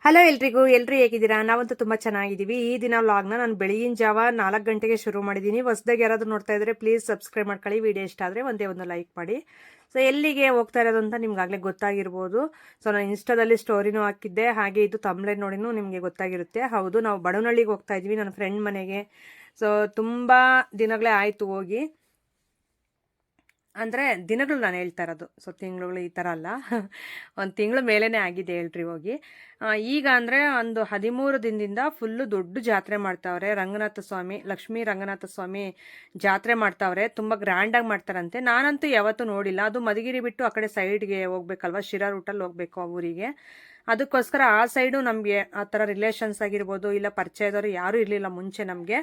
Hello ಎಲ್ರು ಹೇಗಿದ್ದೀರಾ? ನಾವಂತೂ ತುಂಬಾ ಚೆನ್ನಾಗಿದ್ದೀವಿ. ಈ ದಿನ ವ್ಲಾಗ್ನ ನಾನು ಬೆಳಗಿನ ಜಾವ 4 ಗಂಟೆಗೆ ಶುರು ಮಾಡಿದ್ದೀನಿ. ಹೊಸದಾಗಿ ಯಾರಾದ್ರೂ ನೋಡ್ತಾ ಇದ್ರೆ ಪ್ಲೀಸ್ ಸಬ್ಸ್ಕ್ರೈಬ್ ಮಾಡ್ಕೊಳ್ಳಿ. ವಿಡಿಯೋ ಇಷ್ಟ ಆದರೆ ಒಂದೇ ಒಂದು ಲೈಕ್ ಮಾಡಿ. ಸೊ ಎಲ್ಲಿಗೆ ಹೋಗ್ತಾ ಇರೋದು ಅಂತ ನಿಮ್ಗಾಗಲೇ ಗೊತ್ತಾಗಿರ್ಬೋದು. ಸೊ ನಾನು ಇನ್ಸ್ಟಾದಲ್ಲಿ ಸ್ಟೋರಿನೂ ಹಾಕಿದ್ದೆ, ಹಾಗೆ ಇದು ತಮ್ಲೆ ನೋಡಿನೂ ನಿಮಗೆ ಗೊತ್ತಾಗಿರುತ್ತೆ. ಹೌದು, ನಾವು ಬಡವನಹಳ್ಳಿಗೆ ಹೋಗ್ತಾ ಇದ್ವಿ, ನನ್ನ ಫ್ರೆಂಡ್ ಮನೆಗೆ. ಸೊ ತುಂಬಾ ದಿನಗಳೇ ಆಯಿತು ಹೋಗಿ, ಅಂದರೆ ದಿನಗಳು ನಾನು ಹೇಳ್ತಾ ಇರೋದು. ಸೊ ತಿಂಗಳುಗಳು ಈ ಥರ ಅಲ್ಲ, ಒಂದು ತಿಂಗಳ ಮೇಲೇ ಆಗಿದೆ ಹೇಳ್ರಿ ಹೋಗಿ. ಈಗ ಅಂದರೆ ಒಂದು 13 ದಿನದಿಂದ ಫುಲ್ಲು ದೊಡ್ಡ ಜಾತ್ರೆ ಮಾಡ್ತಾವ್ರೆ. ರಂಗನಾಥ ಸ್ವಾಮಿ, ಲಕ್ಷ್ಮೀ ರಂಗನಾಥ ಸ್ವಾಮಿ ಜಾತ್ರೆ ಮಾಡ್ತಾವ್ರೆ. ತುಂಬ ಗ್ರ್ಯಾಂಡಾಗಿ ಮಾಡ್ತಾರಂತೆ. ನಾನಂತೂ ಯಾವತ್ತೂ ನೋಡಿಲ್ಲ. ಅದು ಮಧುಗಿರಿ ಬಿಟ್ಟು ಆ ಕಡೆ ಸೈಡ್ಗೆ ಹೋಗ್ಬೇಕಲ್ವ, ಶಿರಾ ರೂಟಲ್ಲಿ ಹೋಗ್ಬೇಕು ಆ ಊರಿಗೆ. ಅದಕ್ಕೋಸ್ಕರ ಆ ಸೈಡು ನಮಗೆ ಆ ಥರ ರಿಲೇಷನ್ಸ್ ಆಗಿರ್ಬೋದು, ಇಲ್ಲ ಪರಿಚಯದವರು ಯಾರೂ ಇರಲಿಲ್ಲ ಮುಂಚೆ ನಮಗೆ.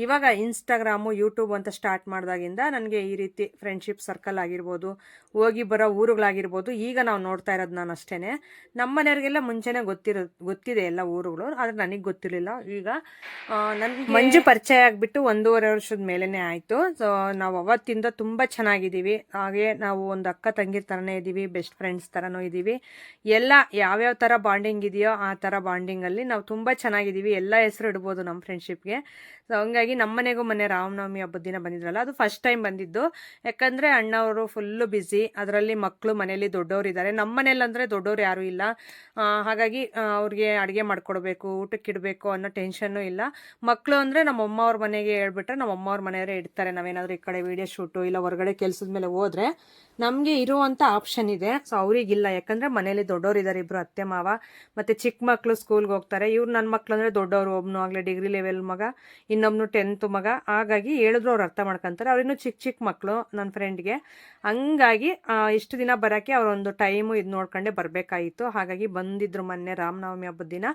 ಇವಾಗ ಇನ್ಸ್ಟಾಗ್ರಾಮು, ಯೂಟ್ಯೂಬ್ ಅಂತ ಸ್ಟಾರ್ಟ್ ಮಾಡಿದಾಗಿಂದ ನನಗೆ ಈ ರೀತಿ ಫ್ರೆಂಡ್ಶಿಪ್ ಸರ್ಕಲ್ ಆಗಿರ್ಬೋದು, ಹೋಗಿ ಬರೋ ಊರುಗಳಾಗಿರ್ಬೋದು, ಈಗ ನಾವು ನೋಡ್ತಾ ಇರೋದು ನಾನು ಅಷ್ಟೇ. ನಮ್ಮ ಮನೆಯವ್ರಿಗೆಲ್ಲ ಮುಂಚೆನೇ ಗೊತ್ತಿದೆ ಎಲ್ಲ ಊರುಗಳು, ಆದರೆ ನನಗೆ ಗೊತ್ತಿರಲಿಲ್ಲ. ಈಗ ನನಗೆ ಮಂಜು ಪರಿಚಯ ಆಗಿಬಿಟ್ಟು 1.5 ವರ್ಷದ ಮೇಲೇ ಆಯಿತು. ಸೊ ನಾವು ಅವತ್ತಿಂದ ತುಂಬ ಚೆನ್ನಾಗಿದ್ದೀವಿ. ಹಾಗೆ ನಾವು ಒಂದು ಅಕ್ಕ ತಂಗಿರ ಥರನೇ ಇದ್ದೀವಿ, ಬೆಸ್ಟ್ ಫ್ರೆಂಡ್ಸ್ ಥರನೂ ಇದ್ದೀವಿ. ಎಲ್ಲ ಯಾವ್ಯಾವ ಥರ ಬಾಂಡಿಂಗ್ ಇದೆಯೋ ಆ ಥರ ಬಾಂಡಿಂಗಲ್ಲಿ ನಾವು ತುಂಬ ಚೆನ್ನಾಗಿದ್ದೀವಿ. ಎಲ್ಲ ಹೆಸರು ಇಡ್ಬೋದು ನಮ್ಮ ಫ್ರೆಂಡ್ಶಿಪ್ಗೆ. ಸೊ ಹಂಗಾಗಿ ನಮ್ಮ ಮನೆಗೂ ಮೊನ್ನೆ ರಾಮನವಮಿ ಹಬ್ಬದ ದಿನ ಬಂದಿದ್ರಲ್ಲ, ಅದು ಫಸ್ಟ್ ಟೈಮ್ ಬಂದಿದ್ದು. ಯಾಕಂದರೆ ಅಣ್ಣವರು ಫುಲ್ಲು ಬ್ಯುಸಿ, ಅದರಲ್ಲಿ ಮಕ್ಕಳು ಮನೇಲಿ ದೊಡ್ಡವರು ಇದ್ದಾರೆ. ನಮ್ಮ ಮನೇಲಿ ಅಂದರೆ ದೊಡ್ಡವ್ರು ಯಾರೂ ಇಲ್ಲ. ಹಾಗಾಗಿ ಅವ್ರಿಗೆ ಅಡುಗೆ ಮಾಡಿಕೊಡ್ಬೇಕು, ಊಟಕ್ಕಿಡಬೇಕು ಅನ್ನೋ ಟೆನ್ಷನ್ನು ಇಲ್ಲ. ಮಕ್ಕಳು ಅಂದರೆ ನಮ್ಮ ಅಮ್ಮವ್ರ ಮನೆಗೆ ಹೇಳ್ಬಿಟ್ರೆ ನಮ್ಮ ಅಮ್ಮವ್ರ ಮನೆಯವರೇ ಇಡ್ತಾರೆ. ನಾವೇನಾದರೂ ಈ ಕಡೆ ವೀಡಿಯೋ ಶೂಟು ಇಲ್ಲ ಹೊರಗಡೆ ಕೆಲಸದ ಮೇಲೆ ಹೋದರೆ ನಮಗೆ ಇರುವಂಥ ಆಪ್ಷನ್ ಇದೆ. ಸೊ ಅವ್ರಿಗಿಲ್ಲ, ಯಾಕಂದರೆ ಮನೇಲಿ ದೊಡ್ಡವ್ರು ಇದ್ದಾರೆ, ಇಬ್ಬರು ಅತ್ತೆ ಮಾವ, ಮತ್ತು ಚಿಕ್ಕ ಮಕ್ಕಳು ಸ್ಕೂಲ್ಗೆ ಹೋಗ್ತಾರೆ. ಇವ್ರು ನನ್ನ ಮಕ್ಕಳು ಅಂದರೆ ದೊಡ್ಡವರು, ಒಬ್ಬನು ಆಗಲೇ ಡಿಗ್ರಿ ಲೆವೆಲ್ ಮಗ, ಇನ್ನೊಬ್ನು 10th ಮಗ. ಹಾಗಾಗಿ ಹೇಳಿದ್ರು ಅವ್ರು ಅರ್ಥ ಮಾಡ್ಕೊಂತಾರೆ. ಅವ್ರಿನ್ನೂ ಚಿಕ್ಕ ಮಕ್ಕಳು ನನ್ನ ಫ್ರೆಂಡ್ಗೆ. ಹಂಗಾಗಿ ಇಷ್ಟು ದಿನ ಬರೋಕ್ಕೆ ಅವರೊಂದು ಟೈಮು ಇದು ನೋಡ್ಕೊಂಡೆ ಬರಬೇಕಾಗಿತ್ತು. ಹಾಗಾಗಿ ಬಂದಿದ್ರು ಮೊನ್ನೆ ರಾಮನವಮಿ ಹಬ್ಬದ ದಿನ.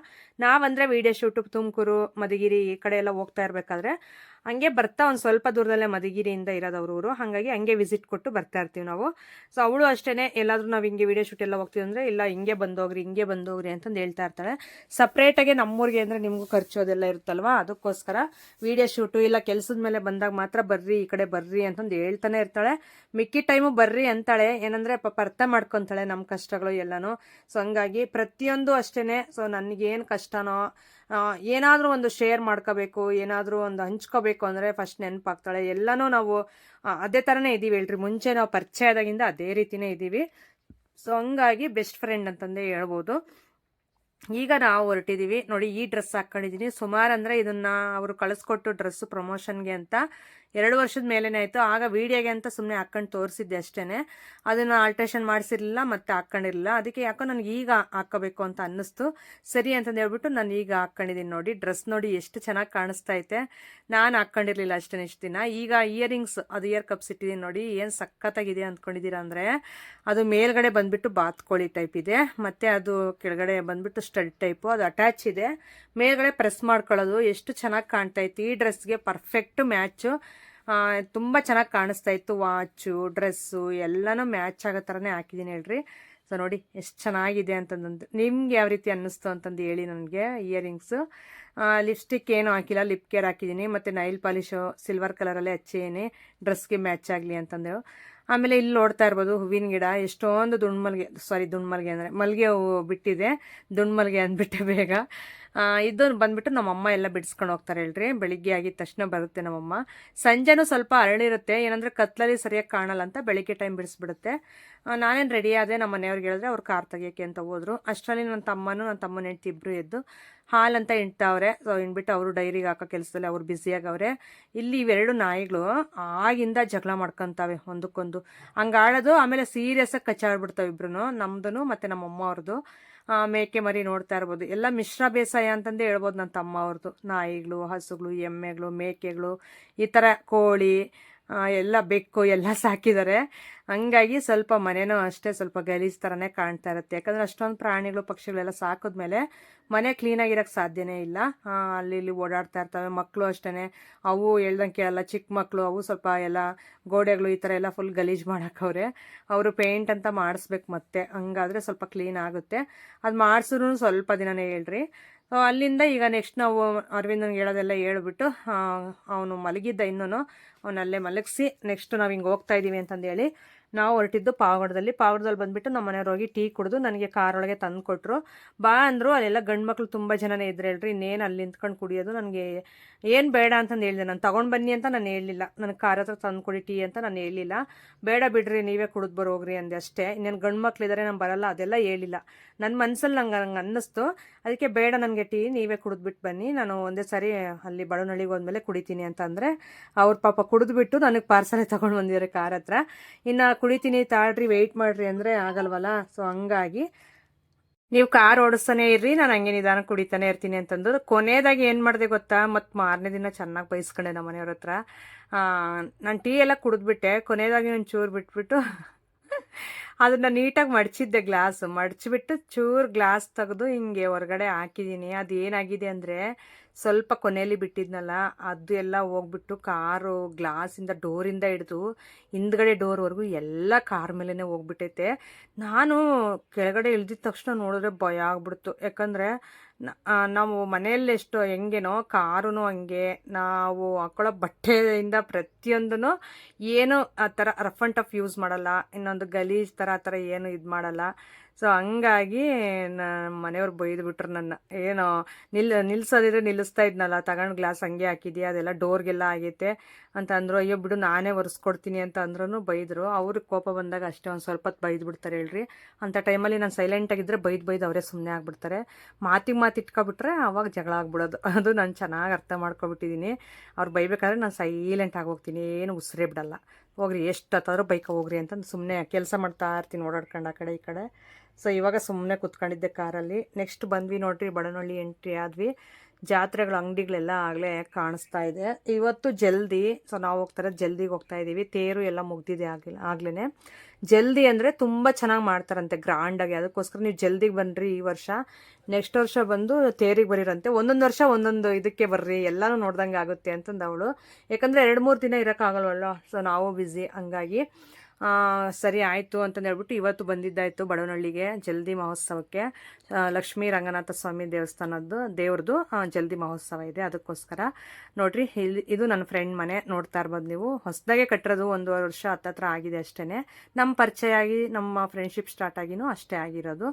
ನಾವಂದರೆ ವೀಡಿಯೋ ಶೂಟು ತುಮಕೂರು, ಮಧುಗಿರಿ ಈ ಕಡೆ ಎಲ್ಲ ಹೋಗ್ತಾ ಇರಬೇಕಾದ್ರೆ ಹಂಗೆ ಬರ್ತಾ ಒಂದು ಸ್ವಲ್ಪ ದೂರದಲ್ಲೇ ಮಧುಗಿರಿಯಿಂದ ಇರೋದವ್ರೂರು. ಹಾಗಾಗಿ ಹಂಗೆ ವಿಸಿಟ್ ಕೊಟ್ಟು ಬರ್ತಾ ಇರ್ತೀವಿ ನಾವು. ಸೊ ಅವಳು ಅಷ್ಟೇ, ಎಲ್ಲಾದರೂ ನಾವು ಹಿಂಗೆ ವೀಡಿಯೋ ಶೂಟ್ ಎಲ್ಲ ಹೋಗ್ತೀವಿ ಅಂದರೆ ಇಲ್ಲ ಹಿಂಗೆ ಬಂದೋಗ್ರಿ ಅಂತಂದು ಹೇಳ್ತಾ ಇರ್ತಾಳೆ. ಸಪ್ರೇಟಾಗೆ ನಮ್ಮೂರಿಗೆ ಅಂದರೆ ನಿಮಗೂ ಖರ್ಚು ಅದೆಲ್ಲ ಇರುತ್ತಲ್ವ, ಅದಕ್ಕೋಸ್ಕರ ವೀಡಿಯೋ ಶೂಟು ಇಲ್ಲ ಕೆಲಸದ ಮೇಲೆ ಬಂದಾಗ ಮಾತ್ರ ಬರ್ರಿ, ಈ ಕಡೆ ಬರ್ರಿ ಅಂತಂದು ಹೇಳ್ತಾನೆ ಇರ್ತಾಳೆ. ಮಿಕ್ಕಿ ಟೈಮು ಬರ್ರಿ ಅಂತಾಳೆ, ಏನಂದರೆ ಪಾಪ ಅರ್ಥ ಮಾಡ್ಕೊತಾಳೆ ನಮ್ಮ ಕಷ್ಟಗಳು ಎಲ್ಲನೂ. ಸೊ ಹಂಗಾಗಿ ಪ್ರತಿಯೊಂದು ಅಷ್ಟೇ. ಸೊ ನನಗೇನು ಕಷ್ಟನೋ, ಏನಾದರೂ ಒಂದು ಶೇರ್ ಮಾಡ್ಕೋಬೇಕು, ಏನಾದರೂ ಒಂದು ಹಂಚ್ಕೋಬೇಕು ಅಂದರೆ ಫಸ್ಟ್ ನೆನಪಾಗ್ತಾಳೆ. ಎಲ್ಲನೂ ನಾವು ಅದೇ ಥರನೇ ಇದ್ದೀವಿ ಹೇಳ್ರಿ. ಮುಂಚೆ ನಾವು ಪರಿಚಯ ಆದಾಗಿಂದ ಅದೇ ರೀತಿಯೇ ಇದ್ದೀವಿ. ಸೊ ಹಂಗಾಗಿ ಬೆಸ್ಟ್ ಫ್ರೆಂಡ್ ಅಂತಂದೇ ಹೇಳ್ಬೋದು. ಈಗ ನಾವು ಹೊರಟಿದ್ದೀವಿ ನೋಡಿ. ಈ ಡ್ರೆಸ್ ಹಾಕ್ಕೊಂಡಿದ್ದೀನಿ. ಸುಮಾರು ಅಂದರೆ ಇದನ್ನು ಅವರು ಕಳಿಸ್ಕೊಟ್ಟು ಡ್ರೆಸ್ಸು ಪ್ರಮೋಷನ್ಗೆ ಅಂತ 2 ವರ್ಷದ ಮೇಲೇ ಆಯಿತು. ಆಗ ವೀಡಿಯೋಗೆ ಅಂತ ಸುಮ್ಮನೆ ಹಾಕ್ಕೊಂಡು ತೋರಿಸಿದ್ದೆ ಅಷ್ಟೇ. ಅದನ್ನು ಆಲ್ಟ್ರೇಷನ್ ಮಾಡಿಸಿರಲಿಲ್ಲ, ಮತ್ತೆ ಹಾಕ್ಕೊಂಡಿರಲಿಲ್ಲ. ಅದಕ್ಕೆ ಯಾಕೋ ನನಗೆ ಈಗ ಹಾಕ್ಕೋಬೇಕು ಅಂತ ಅನ್ನಿಸ್ತು. ಸರಿ ಅಂತಂದು ಹೇಳ್ಬಿಟ್ಟು ನಾನು ಈಗ ಹಾಕ್ಕೊಂಡಿದ್ದೀನಿ ನೋಡಿ. ಡ್ರೆಸ್ ನೋಡಿ ಎಷ್ಟು ಚೆನ್ನಾಗಿ ಕಾಣಿಸ್ತಾ ಐತೆ. ನಾನು ಹಾಕ್ಕೊಂಡಿರಲಿಲ್ಲ ಅಷ್ಟೇ ಇಷ್ಟು ದಿನ. ಈಗ ಇಯರಿಂಗ್ಸ್, ಅದು ಇಯರ್ ಕಪ್ಸ್ ಇಟ್ಟಿದ್ದೀನಿ ನೋಡಿ. ಏನು ಸಖತ್ತಾಗಿದೆ ಅಂದ್ಕೊಂಡಿದ್ದೀರಾ ಅಂದರೆ, ಅದು ಮೇಲ್ಗಡೆ ಬಂದುಬಿಟ್ಟು ಬಾತ್ಕೋಳಿ ಟೈಪ್ ಇದೆ, ಮತ್ತು ಅದು ಕೆಳಗಡೆ ಬಂದುಬಿಟ್ಟು ಸ್ಟಡ್ ಟೈಪು. ಅದು ಅಟ್ಯಾಚ್ ಇದೆ, ಮೇಲ್ಗಡೆ ಪ್ರೆಸ್ ಮಾಡ್ಕೊಳ್ಳೋದು. ಎಷ್ಟು ಚೆನ್ನಾಗಿ ಕಾಣ್ತಾ ಇತ್ತು. ಈ ಡ್ರೆಸ್ಗೆ ಪರ್ಫೆಕ್ಟ್ ಮ್ಯಾಚು. ತುಂಬ ಚೆನ್ನಾಗಿ ಕಾಣಿಸ್ತಾ ಇತ್ತು. ವಾಚು, ಡ್ರೆಸ್ಸು ಎಲ್ಲನೂ ಮ್ಯಾಚ್ ಆಗೋ ಥರನೇ ಹಾಕಿದ್ದೀನಿ ಹೇಳ್ರಿ. ಸೊ ನೋಡಿ ಎಷ್ಟು ಚೆನ್ನಾಗಿದೆ ಅಂತಂದು ನಿಮ್ಗೆ ಯಾವ ರೀತಿ ಅನ್ನಿಸ್ತು ಅಂತಂದು ಹೇಳಿ ನನಗೆ. ಇಯರಿಂಗ್ಸು, ಲಿಪ್ಸ್ಟಿಕ್ ಏನೂ ಹಾಕಿಲ್ಲ, ಲಿಪ್ ಕೇರ್ ಹಾಕಿದ್ದೀನಿ, ಮತ್ತು ನೈಲ್ ಪಾಲಿಶು ಸಿಲ್ವರ್ ಕಲರಲ್ಲೇ ಹಚ್ಚೇನೆ ಡ್ರೆಸ್ಗೆ ಮ್ಯಾಚ್ ಆಗಲಿ ಅಂತಂದೇವು. ಆಮೇಲೆ ಇಲ್ಲಿ ನೋಡ್ತಾ ಇರ್ಬೋದು ಹೂವಿನ ಗಿಡ. ಎಷ್ಟೊಂದು ದುಂಡ್ಮಲ್ಗೆ ಅಂದರೆ ಮಲ್ಲಿಗೆ ಹೂವು ಬಿಟ್ಟಿದೆ. ದುಂಡ್ಮಲ್ಗೆ ಅಂದ್ಬಿಟ್ಟೆ ಬೇಗ. ಇದು ಬಂದುಬಿಟ್ಟು ನಮ್ಮಮ್ಮ ಎಲ್ಲ ಬಿಡಿಸ್ಕೊಂಡು ಹೋಗ್ತಾರೆ ಹೇಳ್ರಿ. ಬೆಳಿಗ್ಗೆ ಆಗಿದ ತಕ್ಷಣ ಬರುತ್ತೆ ನಮ್ಮಮ್ಮ. ಸಂಜೆನೂ ಸ್ವಲ್ಪ ಅರಳಿರುತ್ತೆ, ಏನಂದರೆ ಕತ್ಲಲ್ಲಿ ಸರಿಯಾಗಿ ಕಾಣಲ್ಲ ಅಂತ ಬೆಳಿಗ್ಗೆ ಟೈಮ್ ಬಿಡಿಸ್ಬಿಡುತ್ತೆ. ನಾನೇನು ರೆಡಿ ಆದೆ. ನಮ್ಮ ಮನೆಯವ್ರಿಗೆ ಹೇಳಿದ್ರೆ ಅವ್ರು ಕಾರ್ ತೆಗಿಯೋಕ್ಕೆ ಅಂತ ಹೋದ್ರು. ಅಷ್ಟರಲ್ಲಿ ನನ್ನ ತಮ್ಮನ ಹೆಂಡ್ತಿ ಇಬ್ಬರು ಎದ್ದು ಹಾಲಂತ ಹಿಂಡ್ತಾವ್ರೆ. ಸೊ ಹಿಂಡ್ಬಿಟ್ಟು ಅವರು ಡೈರಿಗೆ ಹಾಕೋ ಕೆಲಸದಲ್ಲಿ ಅವ್ರು ಬ್ಯುಸಿಯಾಗವ್ರೆ. ಇಲ್ಲಿ ಇವೆರಡು ನಾಯಿಗಳು ಆಗಿಂದ ಜಗಳ ಮಾಡ್ಕೊತಾವೆ ಒಂದಕ್ಕೊಂದು. ಹಂಗೆ ಆಡೋದು, ಆಮೇಲೆ ಸೀರಿಯಸ್ಸಾಗಿ ಕಚ್ಚಾಡ್ಬಿಡ್ತಾವೆ ಇಬ್ರು, ನಮ್ಮದು ಮತ್ತು ನಮ್ಮಮ್ಮ ಅವ್ರದ್ದು. ಮೇಕೆ ಮರಿ ನೋಡ್ತಾ ಇರ್ಬೋದು. ಎಲ್ಲ ಮಿಶ್ರ ಬೇಸಾಯ ಅಂತಂದೇ ಹೇಳ್ಬೋದು ನನ್ನ ತಮ್ಮ ಅವ್ರದ್ದು. ನಾಯಿಗಳು, ಹಸುಗಳು, ಎಮ್ಮೆಗಳು, ಮೇಕೆಗಳು, ಈ ಥರ ಕೋಳಿ, ಎಲ್ಲ ಬೆಕ್ಕು ಎಲ್ಲ ಸಾಕಿದ್ದಾರೆ. ಹಂಗಾಗಿ ಸ್ವಲ್ಪ ಮನೆಯೂ ಅಷ್ಟೇ ಸ್ವಲ್ಪ ಗಲೀಜು ಥರನೇ ಕಾಣ್ತಾ ಇರುತ್ತೆ. ಯಾಕಂದರೆ ಅಷ್ಟೊಂದು ಪ್ರಾಣಿಗಳು ಪಕ್ಷಿಗಳೆಲ್ಲ ಸಾಕಿದ್ಮೇಲೆ ಮನೆ ಕ್ಲೀನಾಗಿರೋಕ್ಕೆ ಸಾಧ್ಯನೇ ಇಲ್ಲ. ಅಲ್ಲಿ ಇಲ್ಲಿ ಓಡಾಡ್ತಾ ಇರ್ತವೆ. ಮಕ್ಕಳು ಅಷ್ಟೇ, ಅವು ಹೇಳ್ದಂಗೆ ಕೇಳಲ್ಲ. ಚಿಕ್ಕ ಮಕ್ಕಳು ಅವು ಸ್ವಲ್ಪ ಎಲ್ಲ ಗೋಡೆಗಳು ಈ ಥರ ಎಲ್ಲ ಫುಲ್ ಗಲೀಜು ಮಾಡೋಕ್ಕವ್ರೆ. ಅವರು ಪೇಂಟ್ ಅಂತ ಮಾಡಿಸ್ಬೇಕು ಮತ್ತೆ, ಹಂಗಾದರೆ ಸ್ವಲ್ಪ ಕ್ಲೀನ್ ಆಗುತ್ತೆ. ಅದು ಮಾಡಿಸಿದ್ರು ಸ್ವಲ್ಪ ದಿನನೇ ಹೇಳ್ರಿ. ಅಲ್ಲಿಂದ ಈಗ ನೆಕ್ಸ್ಟ್ ನಾವು ಅರವಿಂದನಿಗೆ ಹೇಳೋದೆಲ್ಲ ಹೇಳ್ಬಿಟ್ಟು ಅವನು ಮಲಗಿದ್ದ ಇನ್ನೂ ಅವನಲ್ಲೇ ಮಲಗಿಸಿ ನೆಕ್ಸ್ಟ್ ನಾವು ಹಿಂಗೆ ಹೋಗ್ತಾ ಇದ್ದೀವಿ ಅಂತಂದೇಳಿ ನಾವು ಹೊರಟಿದ್ದು ಪಾವಗಡದಲ್ಲಿ ಬಂದುಬಿಟ್ಟು ನಮ್ಮ ಮನೆಯವ್ರು ಹೋಗಿ ಟೀ ಕುಡಿದು ನನಗೆ ಕಾರೊಳಗೆ ತಂದು ಕೊಟ್ಟರು. ಬಾ ಅಂದರು. ಅಲ್ಲೆಲ್ಲ ಗಂಡು ಮಕ್ಳು ತುಂಬ ಜನನೇ ಇದ್ರೆ ಹೇಳ್ರಿ, ಇನ್ನೇನು ಅಲ್ಲಿ ನಿಂತ್ಕೊಂಡು ಕುಡಿಯೋದು. ನನಗೆ ಏನು ಬೇಡ ಅಂತಂದು ಹೇಳಿದೆ. ನಾನು ತೊಗೊಂಡು ಬನ್ನಿ ಅಂತ ನಾನು ಹೇಳಲಿಲ್ಲ, ನನಗೆ ಕಾರ್ ಹತ್ರ ತಂದು ಕೊಡಿ ಟೀ ಅಂತ ನಾನು ಹೇಳಿಲ್ಲ. ಬೇಡ ಬಿಡ್ರಿ, ನೀವೇ ಕುಡಿದು ಬರೋಗ್ರಿ ಅಂದೆ ಅಷ್ಟೇ. ಇನ್ನೇನು ಗಂಡು ಮಕ್ಳಿದ್ದಾರೆ, ನಾನು ಬರಲ್ಲ ಅದೆಲ್ಲ ಹೇಳಿಲ್ಲ. ನನ್ನ ಮನಸ್ಸಲ್ಲಿ ನಂಗೆ ಅನ್ನಿಸ್ತು. ಅದಕ್ಕೆ ಬೇಡ ನನಗೆ ಟೀ, ನೀವೇ ಕುಡಿದ್ಬಿಟ್ಟು ಬನ್ನಿ, ನಾನು ಒಂದೇ ಸಾರಿ ಅಲ್ಲಿ ಬಡವನಹಳ್ಳಿಗೆ ಹೋದ್ಮೇಲೆ ಕುಡಿತೀನಿ ಅಂತ ಅಂದರೆ ಅವ್ರು ಪಾಪ ಕುಡಿದ್ಬಿಟ್ಟು ನನಗೆ ಪಾರ್ಸಲೇ ತೊಗೊಂಡು ಬಂದಿದ್ದಾರೆ ಕಾರ್ ಹತ್ರ. ಇನ್ನು ಕುಡಿತೀನಿ ತಾಳ್ರಿ, ವೆಯ್ಟ್ ಮಾಡಿರಿ ಅಂದರೆ ಆಗಲ್ವಲ್ಲ. ಸೊ ಹಂಗಾಗಿ ನೀವು ಕಾರ್ ಓಡಿಸ್ತಾನೆ ಇರ್ರಿ, ನಾನು ಹಂಗೆ ನಿಧಾನ ಕುಡಿತಾನೆ ಇರ್ತೀನಿ ಅಂತಂದು ಕೊನೆಯದಾಗಿ ಏನು ಮಾಡಿದೆ ಗೊತ್ತಾ, ಮತ್ತು ಮಾರನೇ ದಿನ ಚೆನ್ನಾಗಿ ಬೈಸ್ಕೊಂಡೆ ನಮ್ಮ ಮನೆಯವ್ರ ಹತ್ರ. ನಾನು ಟೀ ಎಲ್ಲ ಕುಡಿದ್ಬಿಟ್ಟೆ. ಕೊನೆಯದಾಗಿ ಒಂದು ಚೂರು ಬಿಟ್ಬಿಟ್ಟು ಅದನ್ನು ನೀಟಾಗಿ ಮಡಚಿದ್ದೆ, ಮಡಚಿಬಿಟ್ಟು ಚೂರು ಗ್ಲಾಸ್ ತೆಗೆದು ಹಿಂಗೆ ಹೊರಗಡೆ ಹಾಕಿದ್ದೀನಿ. ಅದು ಏನಾಗಿದೆ ಅಂದರೆ ಸ್ವಲ್ಪ ಕೊನೆಯಲ್ಲಿ ಬಿಟ್ಟಿದ್ನಲ್ಲ, ಅದು ಎಲ್ಲ ಹೋಗ್ಬಿಟ್ಟು ಕಾರು ಗ್ಲಾಸಿಂದ ಡೋರಿಂದ ಹಿಡಿದು ಹಿಂದ್ಗಡೆ ಡೋರ್ವರೆಗೂ ಎಲ್ಲ ಕಾರ್ ಮೇಲೇ ಹೋಗ್ಬಿಟ್ಟೈತೆ. ನಾನು ಕೆಳಗಡೆ ಇಳ್ದಿದ ತಕ್ಷಣ ನೋಡಿದ್ರೆ ಭಯ ಆಗ್ಬಿಡ್ತು. ಯಾಕಂದರೆ ನಾವು ಮನೆಯಲ್ಲಿ ಎಷ್ಟು ಹೆಂಗೇನೋ ಕಾರೂ ಹಂಗೆ, ನಾವು ಹಾಕೊಳ್ಳೋ ಬಟ್ಟೆಯಿಂದ ಪ್ರತಿಯೊಂದೂ ಏನು ಆ ಥರ ರಫ್ ಆ್ಯಂಡ್ ಟಫ್ ಯೂಸ್ ಮಾಡಲ್ಲ, ಇನ್ನೊಂದು ಗಲೀಜ್ ಥರ ಆ ಥರ ಏನು ಇದು ಮಾಡಲ್ಲ. ಸೊ ಹಂಗಾಗಿ ಮನೆಯವ್ರು ಬೈದ್ಬಿಟ್ರು ನನ್ನ. ಏನೋ ನಿಲ್ಸೋದಿದ್ರೆ ನಿಲ್ಲಿಸ್ತಾ ಇದ್ನಲ್ಲ, ತಗೊಂಡು ಗ್ಲಾಸ್ ಹಂಗೆ ಹಾಕಿದ್ಯಾ, ಅದೆಲ್ಲ ಡೋರ್ಗೆಲ್ಲ ಆಗೈತೆ ಅಂತ ಅಂದರು. ಅಯ್ಯೋ ಬಿಡು, ನಾನೇ ಒರೆಸ್ಕೊಡ್ತೀನಿ ಅಂತ ಅಂದ್ರೂ ಬೈದರು. ಅವ್ರಿಗೆ ಕೋಪ ಬಂದಾಗ ಅಷ್ಟೇ ಒಂದು ಸ್ವಲ್ಪ ಹೊತ್ತು ಬೈದ್ಬಿಡ್ತಾರೆ ಹೇಳ್ರಿ. ಅಂಥ ಟೈಮಲ್ಲಿ ನಾನು ಸೈಲೆಂಟಾಗಿದ್ದರೆ ಬೈದು ಅವರೇ ಸುಮ್ಮನೆ ಆಗ್ಬಿಡ್ತಾರೆ. ಮಾತಿಗೆ ಇಟ್ಕೊಬಿಟ್ರೆ ಅವಾಗ ಜಗಳ ಆಗ್ಬಿಡೋದು. ಅದು ನಾನು ಚೆನ್ನಾಗಿ ಅರ್ಥ ಮಾಡ್ಕೊಬಿಟ್ಟಿದ್ದೀನಿ. ಅವ್ರು ಬೈಬೇಕಾದ್ರೆ ನಾನು ಸೈಲೆಂಟ್ ಆಗೋಗ್ತೀನಿ, ಏನು ಉಸಿರೇ ಬಿಡಲ್ಲ. ಹೋಗ್ರಿ, ಎಷ್ಟು ಹತ್ತಾದ್ರೂ ಬೈಕ ಹೋಗ್ರಿ ಅಂತಂದು ಸುಮ್ಮನೆ ಕೆಲಸ ಮಾಡ್ತಾ ಇರ್ತೀನಿ, ಓಡಾಡ್ಕೊಂಡು ಆ ಕಡೆ ಈ ಕಡೆ. ಸೊ ಇವಾಗ ಸುಮ್ಮನೆ ಕೂತ್ಕೊಂಡಿದ್ದೆ ಕಾರಲ್ಲಿ. ನೆಕ್ಸ್ಟ್ ಬಂದ್ವಿ ನೋಡ್ರಿ, ಬಡವನಹಳ್ಳಿ ಎಂಟ್ರಿ ಆದ್ವಿ. ಜಾತ್ರೆಗಳ ಅಂಗಡಿಗಳೆಲ್ಲ ಆಗಲೇ ಕಾಣಿಸ್ತಾ ಇದೆ. ಇವತ್ತು ಜಲ್ದಿ, ಸೊ ನಾವು ಜಲ್ದಿಗೆ ಹೋಗ್ತಾ ಇದ್ದೀವಿ. ತೇರು ಎಲ್ಲ ಮುಗ್ದಿದೆ ಆಗ್ಲೇ. ಜಲ್ದಿ ಅಂದರೆ ತುಂಬ ಚೆನ್ನಾಗಿ ಮಾಡ್ತಾರಂತೆ, ಗ್ರ್ಯಾಂಡಾಗಿ. ಅದಕ್ಕೋಸ್ಕರ ನೀವು ಜಲ್ದಿಗೆ ಬನ್ನಿರಿ ಈ ವರ್ಷ. ನೆಕ್ಸ್ಟ್ ವರ್ಷ ಬಂದು ತೇರಿಗೆ ಬರೀರಂತೆ. ಒಂದೊಂದು ವರ್ಷ ಒಂದೊಂದು ಇದಕ್ಕೆ ಬರ್ರಿ, ಎಲ್ಲನೂ ನೋಡ್ದಂಗೆ ಆಗುತ್ತೆ ಅಂತಂದು ಅವಳು. ಯಾಕಂದರೆ 2-3 ದಿನ ಇರೋಕ್ಕಾಗಲ್ವಲ್ಲ, ಸೊ ನಾವು ಬ್ಯುಸಿ. ಹಂಗಾಗಿ ಸರಿ ಆಯಿತು ಅಂತಂದು ಹೇಳ್ಬಿಟ್ಟು ಇವತ್ತು ಬಂದಿದ್ದಾಯಿತು ಬಡವನಹಳ್ಳಿಗೆ ಜಲ್ದಿ ಮಹೋತ್ಸವಕ್ಕೆ. ಲಕ್ಷ್ಮೀ ರಂಗನಾಥ ಸ್ವಾಮಿ ದೇವ್ರದ್ದು ಜಲ್ದಿ ಮಹೋತ್ಸವ ಇದೆ, ಅದಕ್ಕೋಸ್ಕರ ನೋಡ್ರಿ. ಇದು ನನ್ನ ಫ್ರೆಂಡ್ ಮನೆ, ನೋಡ್ತಾ ಇರ್ಬೋದು ನೀವು. ಹೊಸದಾಗೆ ಕಟ್ಟಿರೋದು, 1.5 ವರ್ಷ ಹತ್ತತ್ರ ಆಗಿದೆ ಅಷ್ಟೇ. ನಮ್ಮ ಪರಿಚಯ ಆಗಿ, ನಮ್ಮ ಫ್ರೆಂಡ್ಶಿಪ್ ಸ್ಟಾರ್ಟ್ ಆಗಿನೂ ಅಷ್ಟೇ ಆಗಿರೋದು.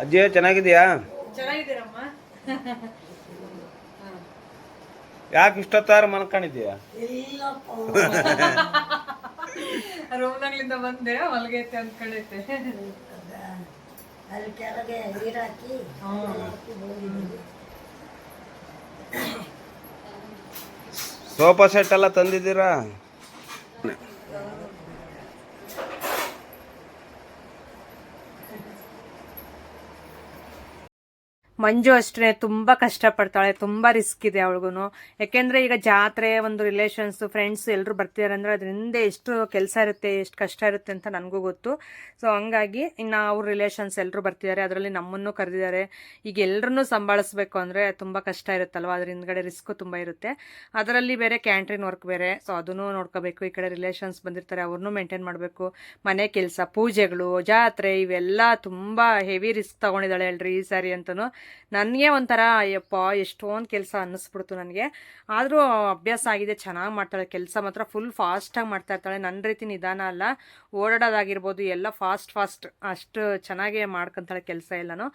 ಅಜ್ಜಿ ಚೆನ್ನಾಗಿದೆಯಾ? ಚೆನ್ನಾಗಿದ್ದೀರಮ್ಮ. ಯಾಕೆ ಇಷ್ಟೊತ್ತಾರು ಮಲ್ಕೊಂಡಿದ್ದೀಯಾ? ರೂಮ್ನಾಗ್ಲಿಂದ ಬಂದೆ, ಮಲಗೈತೆ ಅಂದ್ಕೊಂಡೈತೆ. ಅಲ್ಲಿ ಕೆಳಗೆ ನೀರಾಕಿ ಸೋಫಾ ಸೆಟ್ ಎಲ್ಲ ತಂದಿದ್ದೀರಾ? ಮಂಜು ಅಷ್ಟೇ ತುಂಬ ಕಷ್ಟಪಡ್ತಾಳೆ, ತುಂಬ ರಿಸ್ಕ್ ಇದೆ ಅವಳಿಗೂ. ಯಾಕೆಂದರೆ ಈಗ ಜಾತ್ರೆ, ಒಂದು ರಿಲೇಷನ್ಸು, ಫ್ರೆಂಡ್ಸ್ ಎಲ್ಲರೂ ಬರ್ತಿದ್ದಾರೆ ಅಂದರೆ ಅದರಿಂದ ಎಷ್ಟು ಕೆಲಸ ಇರುತ್ತೆ, ಎಷ್ಟು ಕಷ್ಟ ಇರುತ್ತೆ ಅಂತ ನನಗೂ ಗೊತ್ತು. ಸೊ ಹಂಗಾಗಿ ಇನ್ನು ಅವ್ರ ರಿಲೇಷನ್ಸ್ ಎಲ್ಲರೂ ಬರ್ತಿದ್ದಾರೆ, ಅದರಲ್ಲಿ ನಮ್ಮನ್ನು ಕರೆದಿದ್ದಾರೆ. ಈಗ ಎಲ್ಲರನ್ನೂ ಸಂಭಾಳಿಸ್ಬೇಕು ಅಂದರೆ ತುಂಬ ಕಷ್ಟ ಇರುತ್ತಲ್ವ, ಅದ್ರ ಹಿಂದ್ಗಡೆ ರಿಸ್ಕು ತುಂಬ ಇರುತ್ತೆ. ಅದರಲ್ಲಿ ಬೇರೆ ಕ್ಯಾಂಟ್ರಿನ್ ವರ್ಕ್ ಬೇರೆ, ಸೊ ಅದನ್ನು ನೋಡ್ಕೋಬೇಕು. ಈ ಕಡೆ ರಿಲೇಷನ್ಸ್ ಬಂದಿರ್ತಾರೆ, ಅವ್ರನ್ನೂ ಮೇಂಟೈನ್ ಮಾಡಬೇಕು. ಮನೆ ಕೆಲಸ, ಪೂಜೆಗಳು, ಜಾತ್ರೆ, ಇವೆಲ್ಲ ತುಂಬ ಹೆವಿ ರಿಸ್ಕ್ ತೊಗೊಂಡಿದ್ದಾಳೆ ಹೇಳ್ರಿ ಈ ಸಾರಿ ಅಂತಲೂ. ನನಗೆ ಒಂಥರ ಅಯ್ಯಪ್ಪ ಎಷ್ಟೊಂದು ಕೆಲಸ ಅನ್ನಿಸ್ಬಿಡ್ತು ನನಗೆ. ಆದರೂ ಅಭ್ಯಾಸ ಆಗಿದೆ, ಚೆನ್ನಾಗಿ ಮಾಡ್ತಾಳೆ ಕೆಲಸ ಮಾತ್ರ. ಫುಲ್ ಫಾಸ್ಟಾಗಿ ಮಾಡ್ತಾ ಇರ್ತಾಳೆ, ನನ್ನ ರೀತಿ ನಿಧಾನ ಅಲ್ಲ. ಓಡಾಡೋದಾಗಿರ್ಬೋದು ಎಲ್ಲ ಫಾಸ್ಟ್ ಅಷ್ಟು ಚೆನ್ನಾಗೇ ಮಾಡ್ಕೊತಾಳೆ ಕೆಲಸ ಎಲ್ಲನೂ.